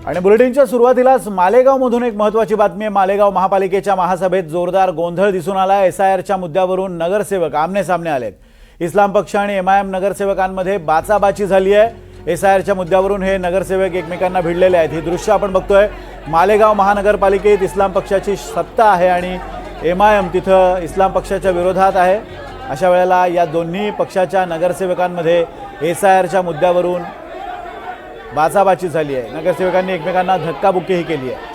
आणि बुलेटिनच्या सुरुवातीलाच मालेगावमधून एक महत्त्वाची बातमी आहे। मालेगाव महापालिकेच्या महासभेत जोरदार गोंधळ दिसून आला। एसआयआरच्या मुद्द्यावरून नगरसेवक आमने-सामने आलेत। इस्लाम पक्ष आणि एमआयएम नगरसेवकांमध्ये बाचाबाची झाली आहे। एसआयआरच्या मुद्द्यावरून हे नगरसेवक एकमेकांना भिडलेले आहेत। ही दृश्य आपण बघतोय। मालेगाव महानगरपालिकेत इस्लाम पक्षाची सत्ता आहे आणि एमआयएम तिथं इस्लाम पक्षाच्या विरोधात आहे। अशा वेळेला या दोन्ही पक्षाच्या नगरसेवकांमध्ये एसआयआरच्या मुद्द्यावरून बाचाबाची झाली आहे। नगरसेवकांनी एकमेकांना धक्काबुक्कीही केली आहे।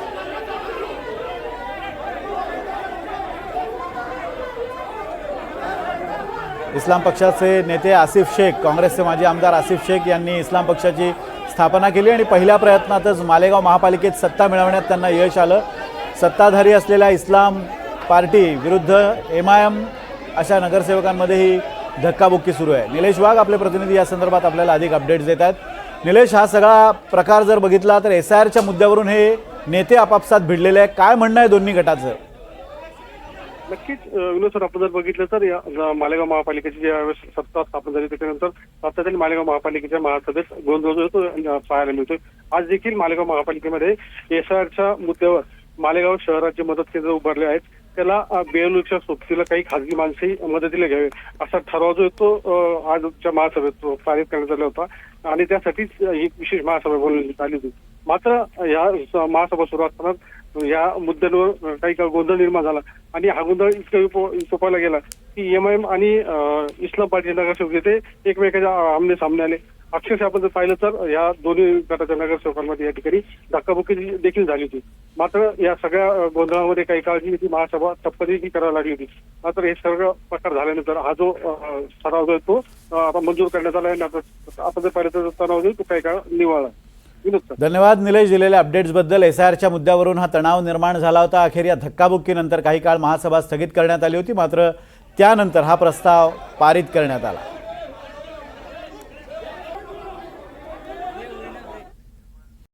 इस्लाम पक्षाचे नेते आसिफ शेख, काँग्रेसचे माजी आमदार आसिफ शेख यांनी इस्लाम पक्षाची स्थापना केली आणि पहिल्या प्रयत्नातच मालेगाव महापालिकेत सत्ता मिळवण्यात त्यांना यश आलं। सत्ताधारी असलेल्या इस्लाम पार्टी विरुद्ध एमआयएम अशा नगरसेवकांमध्येही धक्काबुक्की सुरू आहे। निलेश वाघ आपले प्रतिनिधी या संदर्भात आपल्याला अधिक अपडेट्स देत आहेत। निलेश, हा सगळा प्रकार जर बघितला तर एसआयआरच्या मुद्द्यावरून हे नेते आपापसात भिडलेले आहे। काय म्हणणं आहे दोन्ही गटाचं? नक्कीच विनोद सर, आपण जर बघितलं तर या मालेगाव महापालिकेची ज्यावेळेस सत्ता स्थापन झाली त्याच्यानंतर सत्ताधारी मालेगाव महापालिकेच्या महासभेत गोंधळ पाहायला मिळतोय। आज देखील मालेगाव महापालिकेमध्ये एसआयआरच्या मुद्द्यावर मालेगाव शहराचे मदत केंद्र उभारले आहेत। त्याला बेलूरच्या सोबतीला काही खासगी माणसंही मदतीला घ्यावे असा ठराव जो तो आजच्या महासभेत पारित करण्यात आला होता आणि त्यासाठीच ही विशेष महासभा बोलवण्यात आली होती। मात्र या महासभा सुरू असताना या मुद्द्यांवर काही काळ गोंधळ निर्माण झाला आणि हा गोंधळ इतका सोपायला गेला की एमआयएम आणि इस्लाम पार्टी नगरसेवक येथे एकमेकांच्या आमने सामने आले। अक्षरशः आपण जर पाहिलं तर या दोन्ही गटाच्या नगरसेवकांमध्ये या ठिकाणी धक्काबुक्की देखील झाली होती। मात्र या सगळ्या गोंधळामध्ये काही काळजी ती महासभा तत्पर देखील करावी लागली होती। मात्र हे सगळं प्रकार झाल्यानंतर हा जो ठराव जो तो आता मंजूर करण्यात आला आहे। आपण जर पाहिलं तर तणाव जो तो काही काळ निवळला। धन्यवाद निलेश, दिलेल्या अपडेट्स बद्दल। एसआयआरच्या मुद्द्यावरून हा तणाव निर्माण झाला होता। अखेर या धक्काबुक्कीनंतर काही काळ महासभा स्थगित करण्यात आली होती, मात्र त्यानंतर हा प्रस्ताव पारित करण्यात आला।